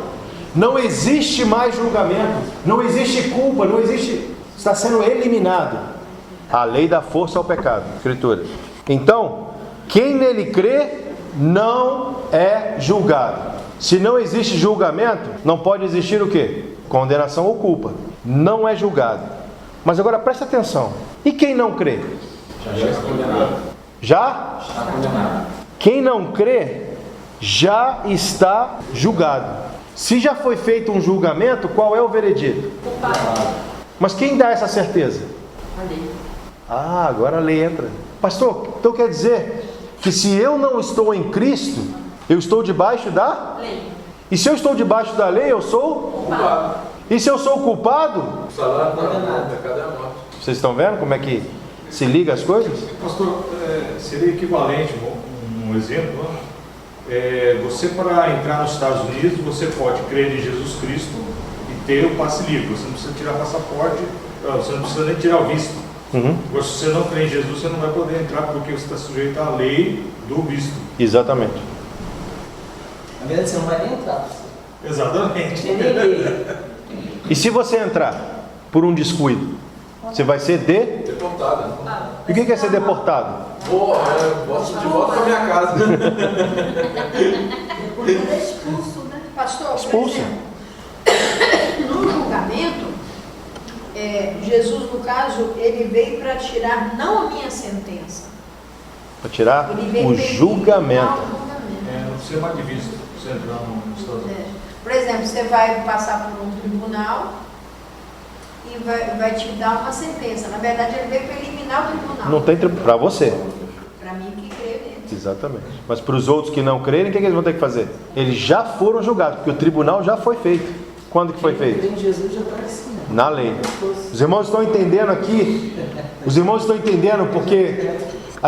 Não existe mais julgamento. Não existe culpa. Não existe. Está sendo eliminado. A lei dá força ao pecado. Escritura. Então, quem nele crê não é julgado. Se não existe julgamento, não pode existir o quê? Condenação ou culpa. Não é julgado. Mas agora presta atenção. E quem não crê? Já está condenado. Já? Está condenado. Quem não crê já está julgado. Se já foi feito um julgamento, qual é o veredito? Mas quem dá essa certeza? A lei. Ah, agora a lei entra. Pastor, então quer dizer que se eu não estou em Cristo, eu estou debaixo da Lei. E se eu estou debaixo da lei, eu sou Culpado. E se eu sou culpado? O salário do pecado é a morte. Vocês estão vendo como é que se liga as coisas? Pastor, seria equivalente, um exemplo, você para entrar nos Estados Unidos, você pode crer em Jesus Cristo e ter o passe livre. Você não precisa tirar passaporte, você não precisa nem tirar o visto. Agora, se você não crê em Jesus, você não vai poder entrar porque você está sujeito à lei do visto. Exatamente. Na verdade, você não vai nem entrar. Exatamente. Tem nem lei. E se você entrar por um descuido, você vai ser Deportada. E o que é ser deportado? Posso de volta para minha casa. Depois ele é expulso, né? Pastor, por Expulso. exemplo, no julgamento, Jesus, no caso, ele veio para tirar não a minha sentença. Para tirar Ele veio o para julgamento. eliminar o julgamento. Não precisa mais de visto você entrar nos Estados Unidos. Por exemplo, você vai passar por um tribunal e vai te dar uma sentença. Na verdade, ele veio para eliminar o tribunal. Não tem para você. Para mim que crê nele. Exatamente. Mas para os outros que não crerem, o que eles vão ter que fazer? Eles já foram julgados, porque o tribunal já foi feito. Quando que foi feito? Em Jesus já está assim. Na lei. Os irmãos estão entendendo aqui? Os irmãos estão entendendo porque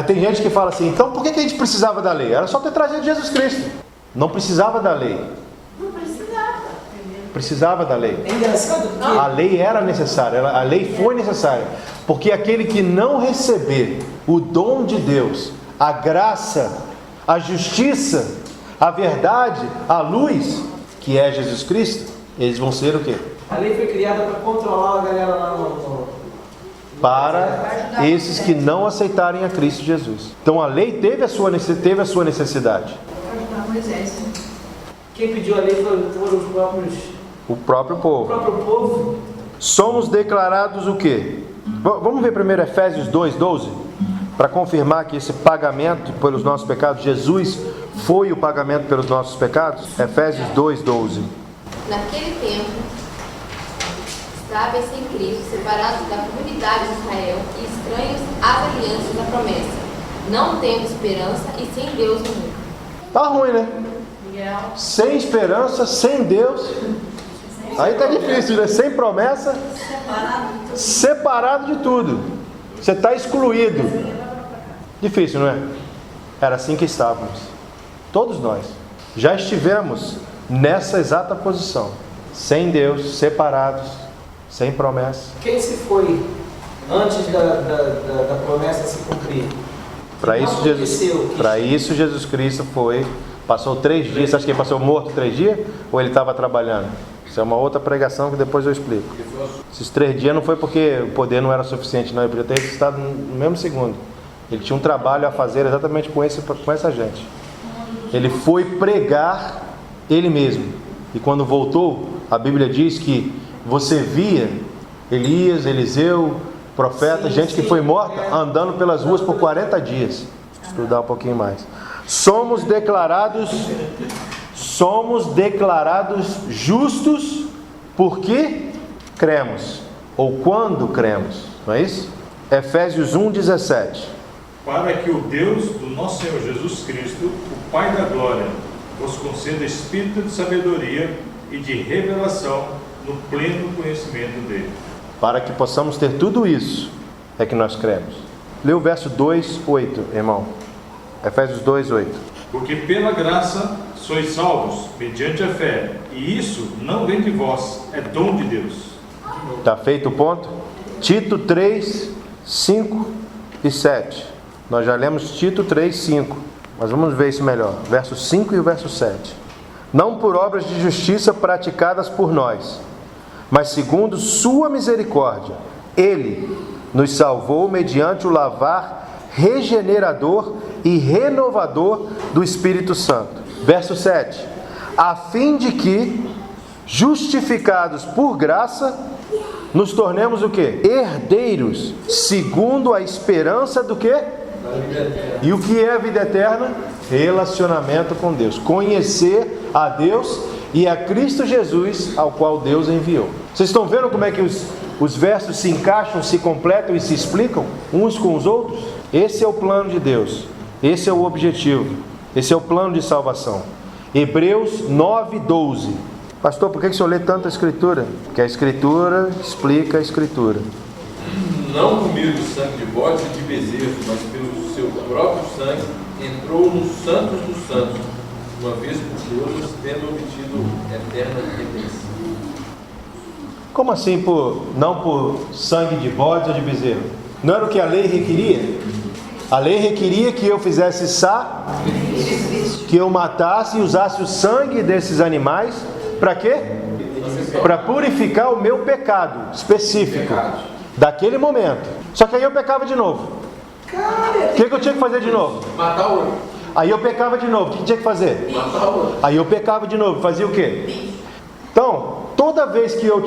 tem gente que fala assim, então por que a gente precisava da lei? Era só ter trazido Jesus Cristo. Não precisava da lei. Não precisava. Precisava da lei. É engraçado porque A lei era necessária, a lei foi necessária. Porque aquele que não receber o dom de Deus, a graça, a justiça, a verdade, a luz, que é Jesus Cristo, eles vão ser o quê? a lei foi criada para controlar a galera lá no Para esses que não aceitarem a Cristo Jesus. Então a lei teve a sua necessidade. Para ajudar Moisés. Quem pediu a lei foram os próprios, O próprio o povo. próprio povo. Somos declarados o quê? Vamos ver primeiro Efésios 2:12, para confirmar que esse pagamento pelos nossos pecados, Jesus foi o pagamento pelos nossos pecados. Efésios 2:12. Naquele tempo, estáveis sem Cristo, separados da comunidade de Israel e estranhos às alianças da promessa, não tendo esperança e sem Deus no mundo. Tá ruim, né? Miguel. Sem esperança, sem Deus. Aí tá difícil, né? Sem promessa, separado de tudo. Você está excluído. Difícil, não é? Era assim que estávamos. Todos nós. Já estivemos nessa exata posição. Sem Deus, separados, sem promessa. Quem se foi antes da promessa se cumprir? Para Não isso, aconteceu. Jesus Cristo foi. Passou 3 dias. Você acha que ele passou morto 3 dias? Ou ele estava trabalhando? Isso é uma outra pregação que depois eu explico. Esses 3 dias não foi porque o poder não era suficiente, não. Ele podia ter ressuscitado no mesmo segundo. Ele tinha um trabalho a fazer exatamente com essa gente. Ele foi pregar ele mesmo. E quando voltou, a Bíblia diz que você via Elias, Eliseu, profeta, gente que foi morta, andando pelas ruas por 40 dias. Vou estudar um pouquinho mais. Somos declarados justos porque cremos, ou quando cremos, não é isso? Efésios 1:17. Para que o Deus do nosso Senhor Jesus Cristo, o Pai da Glória, vos conceda espírito de sabedoria e de revelação no pleno conhecimento dele. Para que possamos ter tudo isso, é que nós cremos. Lê o verso 2:8, irmão. Efésios 2:8. Porque pela graça sois salvos, mediante a fé, e isso não vem de vós, é dom de Deus. Está feito o ponto? Tito 3, 5 e 7. Nós já lemos Tito 3, 5. Mas vamos ver isso melhor. Verso 5 e o verso 7. Não por obras de justiça praticadas por nós, mas segundo sua misericórdia, Ele nos salvou mediante o lavar regenerador e renovador do Espírito Santo. Verso 7. A fim de que, justificados por graça, nos tornemos o quê? Herdeiros, segundo a esperança do quê? E o que é a vida eterna? Relacionamento com Deus. Conhecer a Deus e a Cristo Jesus, ao qual Deus enviou. Vocês estão vendo como é que os versos se encaixam, se completam e se explicam uns com os outros? Esse é o plano de Deus. Esse é o objetivo. Esse é o plano de salvação. Hebreus 9:12. Pastor, por que o senhor lê tanta escritura? Porque a escritura explica a escritura. Não por meio de sangue de bodes e de bezerros, mas pelo seu próprio sangue, entrou nos santos dos santos, uma vez por todas, tendo obtido eterna redenção. Como assim não por sangue de bodes ou de bezerro? Não era o que a lei requeria? A lei requeria que eu fizesse que eu matasse e usasse o sangue desses animais. Para quê? Para purificar o meu pecado específico daquele momento. Só que aí eu pecava de novo. O que eu tinha que fazer de novo? Matar o outro. Aí eu pecava de novo. O que tinha que fazer? Matar o outro. Aí eu pecava de novo. Fazia o quê? Então, toda vez que eu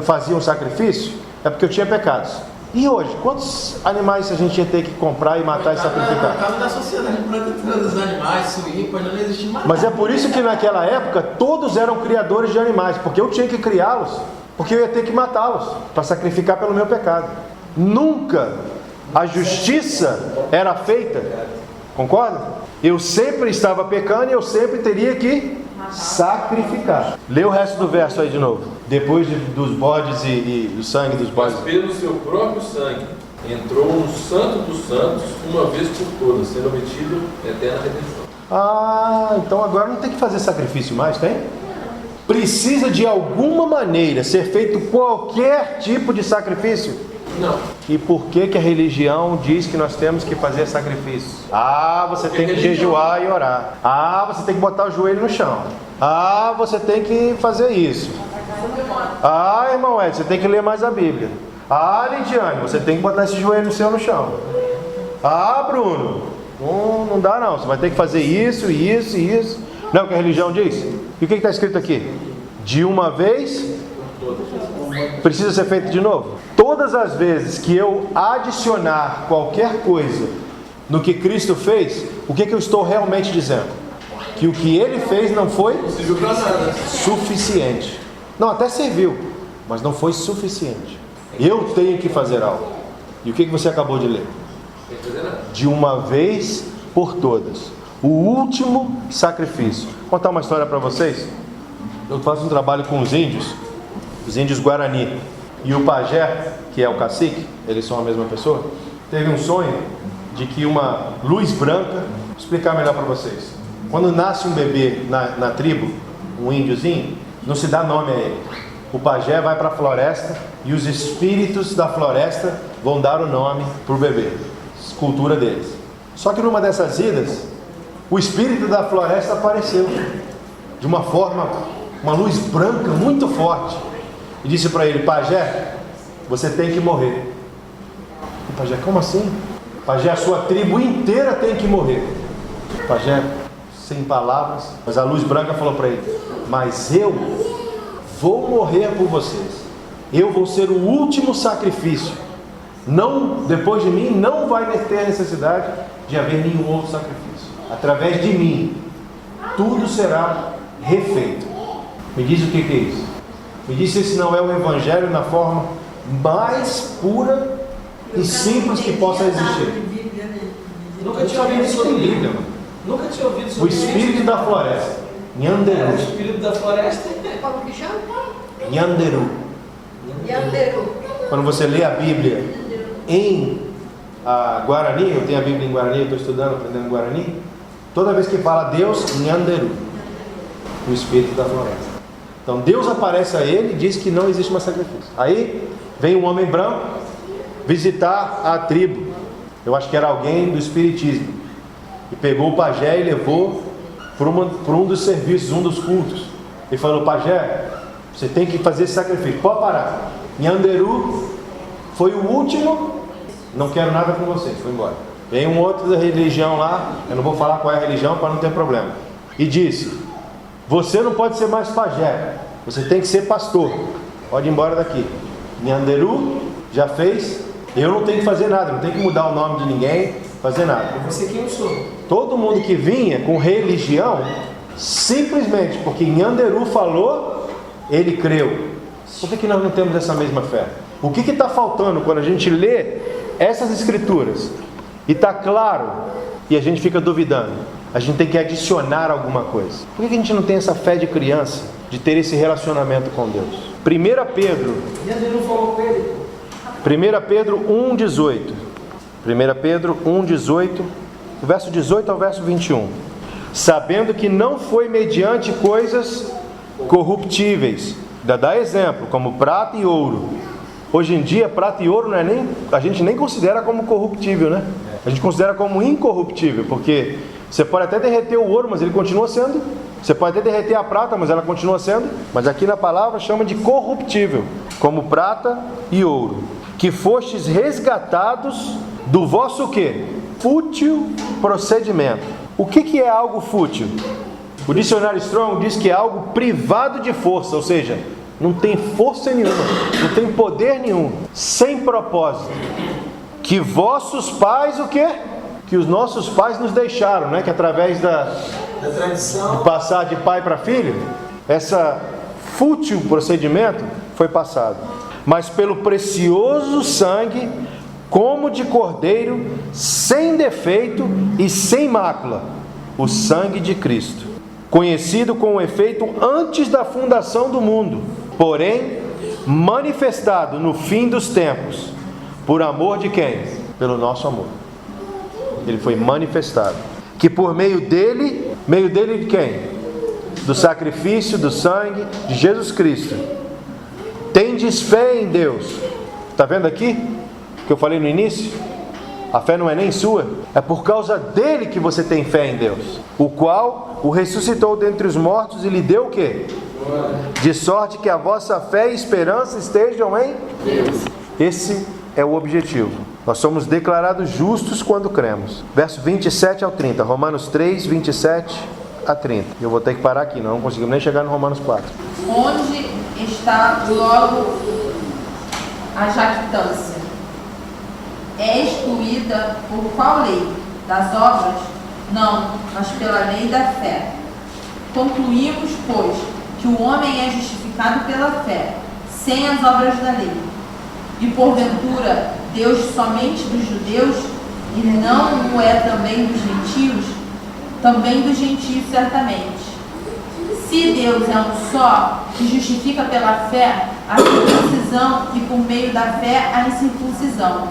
fazia um sacrifício, é porque eu tinha pecados. E hoje, quantos animais a gente ia ter que comprar e matar e sacrificar? No caso da sociedade branca, dos animais, suínos, não existe mais. Mas é por isso que naquela época todos eram criadores de animais, porque eu tinha que criá-los, porque eu ia ter que matá-los para sacrificar pelo meu pecado. Nunca a justiça era feita, concorda? Eu sempre estava pecando e eu sempre teria que sacrificar. Lê o resto do verso aí de novo. Depois dos bodes e do sangue dos bodes. Mas pelo seu próprio sangue entrou no santo dos santos, uma vez por todas, sendo obtido eterna redenção. Ah, então agora não tem que fazer sacrifício mais, tem? Precisa de alguma maneira ser feito qualquer tipo de sacrifício? Não. E por que a religião diz que nós temos que fazer sacrifício? Ah, você tem que jejuar e orar. Ah, você tem que botar o joelho no chão. Ah, você tem que fazer isso. Ah, irmão Ed, você tem que ler mais a Bíblia. Ah, Lidiane, você tem que botar esse joelho seu no chão. Ah, Bruno, não dá não. Você vai ter que fazer isso, isso e isso. Não é o que a religião diz? E o que está escrito aqui? De uma vez, precisa ser feito de novo. Todas as vezes que eu adicionar qualquer coisa no que Cristo fez, o que eu estou realmente dizendo? Que o que Ele fez não foi suficiente. Não, até serviu, mas não foi suficiente. Eu tenho que fazer algo. E o que você acabou de ler? De uma vez por todas. O último sacrifício. Vou contar uma história para vocês. Eu faço um trabalho com os índios Guarani. E o pajé, que é o cacique, eles são a mesma pessoa, teve um sonho de que uma luz branca, vou explicar melhor para vocês. Quando nasce um bebê na tribo, um índiozinho, não se dá nome a ele. O pajé vai para a floresta e os espíritos da floresta vão dar o nome para o bebê, cultura deles. Só que numa dessas idas, o espírito da floresta apareceu de uma forma, uma luz branca muito forte, e disse para ele: pajé, você tem que morrer. O pajé: como assim? Pajé, a sua tribo inteira tem que morrer. O pajé, sem palavras, mas a luz branca falou para ele: mas eu vou morrer por vocês. Eu vou ser o último sacrifício. Não, depois de mim não vai ter necessidade de haver nenhum outro sacrifício. Através de mim tudo será refeito. Me diz o que é isso? Me diz se esse não é o Evangelho na forma mais pura e simples que possa existir. Nunca tinha ouvido sobre Bíblia, mano. Nunca tinha ouvido O sobre espírito da floresta, O Nyanderu. espírito da floresta. Como que chama? Nyanderu. Yanderu. Quando você lê a Bíblia em Guarani, eu tenho a Bíblia em Guarani, eu estou estudando, aprendendo Guarani. Toda vez que fala Deus, Nyanderu, o espírito da floresta. Então Deus aparece a ele e diz que não existe mais sacrifício. Aí vem um homem branco visitar a tribo. Eu acho que era alguém do espiritismo. E pegou o pajé e levou para um dos serviços, um dos cultos. Ele falou: pajé, você tem que fazer esse sacrifício. Pode parar. Nyanderu foi o último, não quero nada com vocês, foi embora. Vem um outro da religião lá, eu não vou falar qual é a religião para não ter problema, e disse: você não pode ser mais pajé, você tem que ser pastor, pode ir embora daqui. Nhanderu já fez, eu não tenho que fazer nada, não tenho que mudar o nome de ninguém, fazer nada. Você quem eu sou. Todo mundo que vinha com religião, simplesmente porque Nhanderu falou, ele creu. Por que nós não temos essa mesma fé? O que está faltando quando a gente lê essas escrituras e está claro e a gente fica duvidando? A gente tem que adicionar alguma coisa. Por que a gente não tem essa fé de criança, de ter esse relacionamento com Deus? 1 Pedro, Ele não falou com ele. 1 Pedro 1,18. 1 Pedro 1,18, do verso 18 ao verso 21. Sabendo que não foi mediante coisas corruptíveis. Dá exemplo, como prata e ouro. Hoje em dia, prata e ouro não é nem, a gente nem considera como corruptível, né? A gente considera como incorruptível, porque você pode até derreter o ouro, mas ele continua sendo. Você pode até derreter a prata, mas ela continua sendo. Mas aqui na palavra chama de corruptível, como prata e ouro. Que fostes resgatados do vosso quê? Fútil procedimento. O que é algo fútil? O dicionário Strong diz que é algo privado de força, ou seja, não tem força nenhuma, não tem poder nenhum, sem propósito. Que vossos pais, o quê? Que os nossos pais nos deixaram, né? Que através da tradição, de passar de pai para filho, essa fútil procedimento foi passado. Mas pelo precioso sangue, como de cordeiro, sem defeito e sem mácula, o sangue de Cristo, conhecido com o efeito antes da fundação do mundo, porém manifestado no fim dos tempos, por amor de quem? Pelo nosso amor. Ele foi manifestado, que por meio dele de quem? Do sacrifício, do sangue de Jesus Cristo, tendes fé em Deus. Está vendo aqui? Que eu falei no início? A fé não é nem sua, é por causa dele que você tem fé em Deus, o qual o ressuscitou dentre os mortos e lhe deu o quê? De sorte que a vossa fé e esperança estejam em Deus. Esse é o objetivo. Nós somos declarados justos quando cremos. Verso 27 ao 30, Romanos 3, 27 a 30. Eu vou ter que parar aqui, não conseguimos nem chegar no Romanos 4. Onde está logo a jactância? É excluída por qual lei? Das obras? Não, mas pela lei da fé. Concluímos, pois, que o homem é justificado pela fé, sem as obras da lei. E porventura, Deus somente dos judeus, e não o é também dos gentios? Também dos gentios, certamente. Se Deus é um só, que justifica pela fé a circuncisão e por meio da fé a incircuncisão,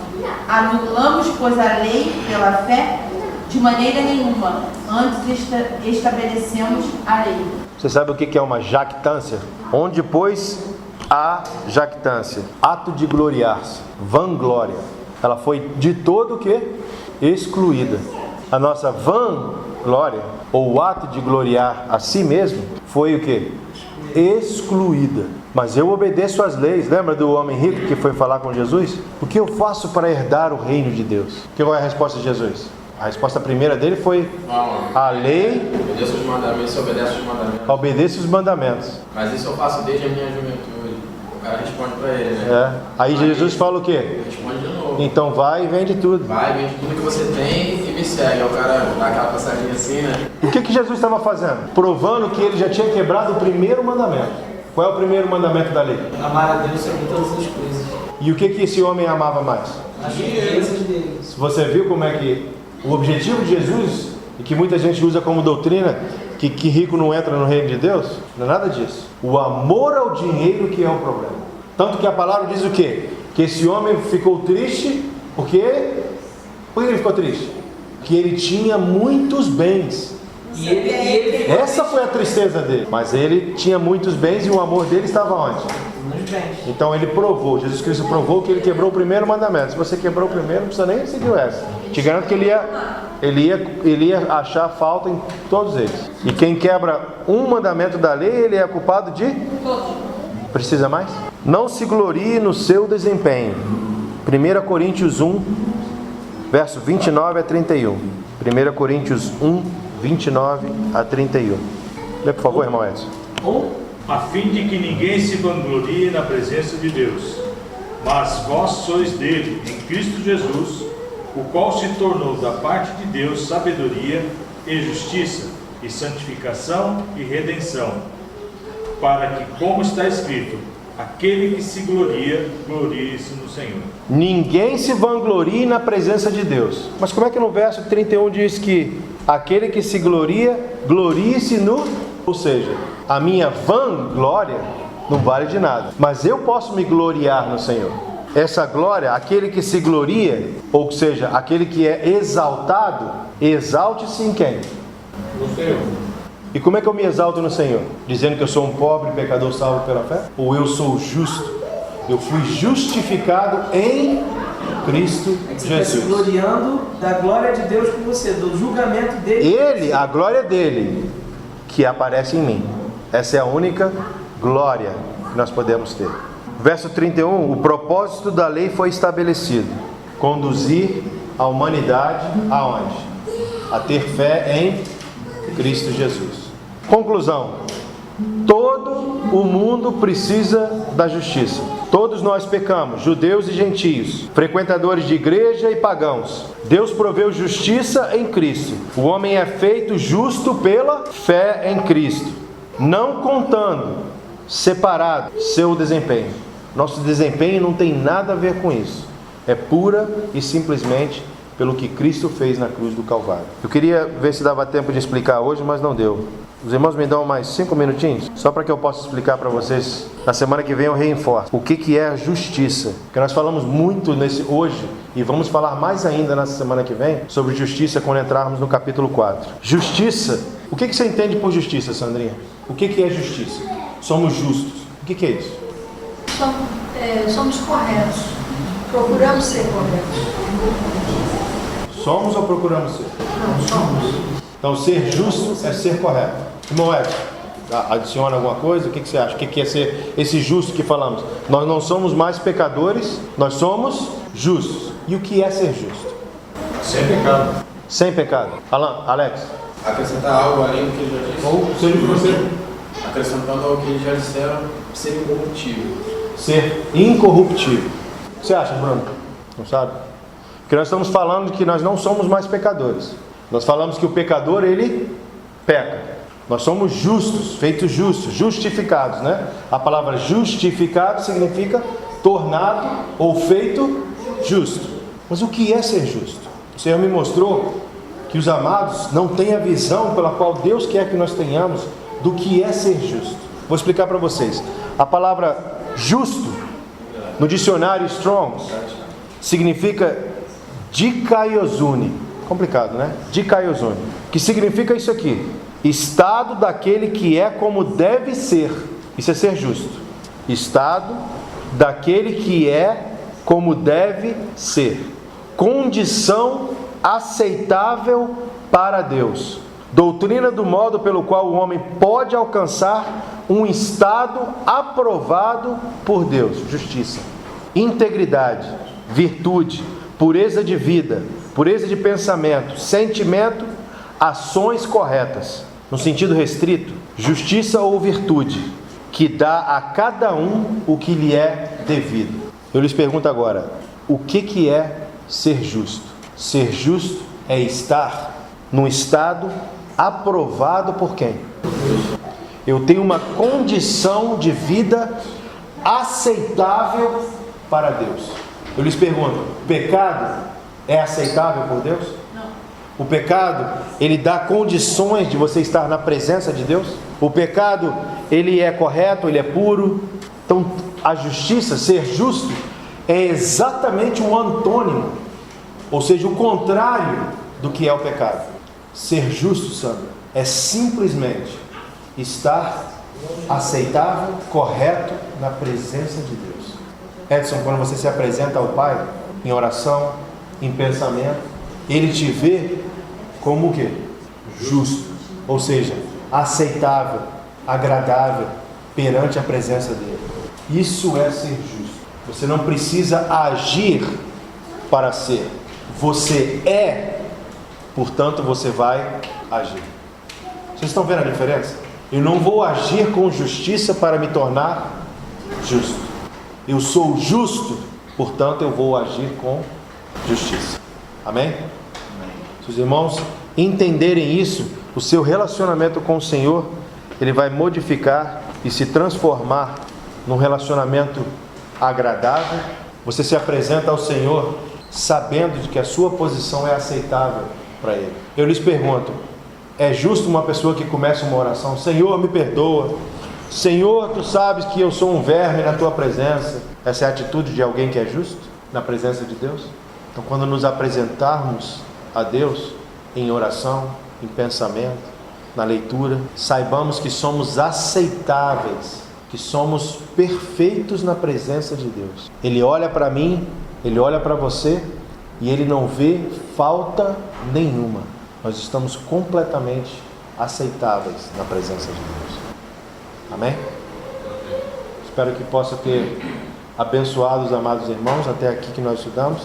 anulamos, pois, a lei pela fé? De maneira nenhuma, antes estabelecemos a lei. Você sabe o que é uma jactância? Onde, pois, há jactância? Ato de gloriar-se, vanglória. Ela foi de todo o que? Excluída. A nossa vanglória, ou o ato de gloriar a si mesmo, foi o que? Excluída. Mas eu obedeço às leis. Lembra do homem rico que foi falar com Jesus? O que eu faço para herdar o reino de Deus? Qual é a resposta de Jesus? A resposta primeira dele foi a lei. Obedeço os mandamentos, obedece os mandamentos. Obedeça os mandamentos. Mas isso eu faço desde a minha juventude. O cara responde para ele, né? Aí Jesus fala o quê? Responde de novo. Então vai e vende tudo. Vai, vende tudo que você tem e me segue. Aí o cara dá aquela passadinha assim, né? O que Jesus estava fazendo? Provando que ele já tinha quebrado o primeiro mandamento. Qual é o primeiro mandamento da lei? amar a Deus sobre todas as coisas. E o que esse homem amava mais? As riquezas dele. Você viu como é que o objetivo de Jesus, e que muita gente usa como doutrina, que rico não entra no reino de Deus? Não é nada disso. O amor ao dinheiro que é o problema. Tanto que a palavra diz o quê? Que esse homem ficou triste, por que ele ficou triste? Porque ele tinha muitos bens. E ele Essa foi a tristeza dele. Mas ele tinha muitos bens e o amor dele estava onde? nos bens. Então ele provou, Jesus Cristo provou que ele quebrou o primeiro mandamento. Se você quebrou o primeiro, não precisa nem seguir o resto. Te garanto que ele ia achar falta em todos eles. E quem quebra um mandamento da lei, ele é culpado de? Precisa mais? Não se glorie no seu desempenho. 1 Coríntios 1, verso 29 a 31. 1 Coríntios 1, 29 a 31. Lê, por favor, irmão Edson. A fim de que ninguém se vanglorie na presença de Deus. Mas vós sois dele, em Cristo Jesus, o qual se tornou da parte de Deus sabedoria e justiça, e santificação e redenção, para que, como está escrito, aquele que se gloria, glorie-se no Senhor. Ninguém se vanglorie na presença de Deus. Mas como é que no verso 31 diz que aquele que se gloria, glorie-se no... Ou seja, a minha vanglória não vale de nada, mas eu posso me gloriar no Senhor. Essa glória, aquele que se gloria, ou seja, aquele que é exaltado, exalte-se em quem? No Senhor. E como é que eu me exalto no Senhor? Dizendo que eu sou um pobre pecador salvo pela fé? Ou eu sou justo? Eu fui justificado em Cristo É que você está se Jesus. gloriando da glória de Deus com você, do julgamento dele. Ele, a glória dele, que aparece em mim. Essa é a única glória que nós podemos ter. Verso 31, o propósito da lei foi estabelecido: conduzir a humanidade aonde? A ter fé em Cristo Jesus. Conclusão: todo o mundo precisa da justiça. Todos nós pecamos, judeus e gentios, frequentadores de igreja e pagãos. Deus proveu justiça em Cristo. O homem é feito justo pela fé em Cristo, não contando separado seu desempenho. Nosso desempenho não tem nada a ver com isso. É pura e simplesmente pelo que Cristo fez na cruz do Calvário. Eu queria ver se dava tempo de explicar hoje, mas não deu. Os irmãos me dão mais 5 minutinhos, só para que eu possa explicar para vocês. Na semana que vem eu reforço o que é a justiça, porque nós falamos muito hoje e vamos falar mais ainda na semana que vem sobre justiça quando entrarmos no capítulo 4. Justiça, o que você entende por justiça, Sandrinha? O que é justiça? Somos justos. O que é isso? Somos corretos. Procuramos ser corretos. Somos ou procuramos ser? Não, somos. Então, ser justo é ser correto. Irmão Edson, adiciona alguma coisa? O que você acha? O que é ser esse justo que falamos? Nós não somos mais pecadores, nós somos justos. E o que é ser justo? Sem pecado. Sem pecado. Alex? Acrescentar algo além do que ele já disse. Ou seja você. Acrescentando ao que eles já disseram, ser incorruptível. Ser incorruptível. O que você acha, Bruno? Não sabe? Porque nós estamos falando que nós não somos mais pecadores. Nós falamos que o pecador, ele peca. Nós somos justos, feitos justos, justificados, né? A palavra justificado significa tornado ou feito justo. Mas o que é ser justo? O Senhor me mostrou que os amados não têm a visão pela qual Deus quer que nós tenhamos do que é ser justo. Vou explicar para vocês. A palavra justo, no dicionário Strong's, significa dikaiosune. Complicado, né? Dikaiosune. Que significa isso aqui: estado daquele que é como deve ser. Isso é ser justo. Estado daquele que é como deve ser. Condição aceitável para Deus. Doutrina do modo pelo qual o homem pode alcançar um estado aprovado por Deus. Justiça, integridade, virtude, pureza de vida, pureza de pensamento, sentimento, ações corretas. No sentido restrito, justiça ou virtude, que dá a cada um o que lhe é devido. Eu lhes pergunto agora, o que é ser justo? Ser justo é estar num estado aprovado por quem? Eu tenho uma condição de vida aceitável para Deus. Eu lhes pergunto, o pecado é aceitável por Deus? Não. O pecado, ele dá condições de você estar na presença de Deus? O pecado, ele é correto, ele é puro? Então, a justiça, ser justo, é exatamente um antônimo, ou seja, o contrário do que é o pecado. Ser justo, Sandra, é simplesmente estar aceitável, correto na presença de Deus. Edson, quando você se apresenta ao Pai, em oração, em pensamento, Ele te vê como o quê? Justo, ou seja, aceitável, agradável perante a presença dele. Isso é ser justo. Você não precisa agir para ser. Você é, portanto você vai agir. Vocês estão vendo a diferença? Eu não vou agir com justiça para me tornar justo. Eu sou justo, portanto eu vou agir com justiça. Amém? Se os irmãos entenderem isso, o seu relacionamento com o Senhor, ele vai modificar e se transformar num relacionamento agradável. Você se apresenta ao Senhor sabendo de que a sua posição é aceitável para Ele. Eu lhes pergunto, é justo uma pessoa que começa uma oração, Senhor, me perdoa, Senhor, Tu sabes que eu sou um verme na Tua presença? Essa é a atitude de alguém que é justo na presença de Deus? Então, quando nos apresentarmos a Deus em oração, em pensamento, na leitura, saibamos que somos aceitáveis, que somos perfeitos na presença de Deus. Ele olha para mim, Ele olha para você e Ele não vê falta nenhuma. Nós estamos completamente aceitáveis na presença de Deus. Amém? Espero que possa ter abençoado os amados irmãos até aqui que nós estudamos.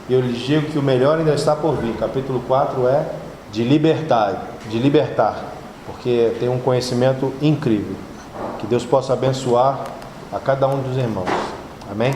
E eu lhes digo que o melhor ainda está por vir. Capítulo 4 é de libertar, porque tem um conhecimento incrível. Que Deus possa abençoar a cada um dos irmãos. Amém?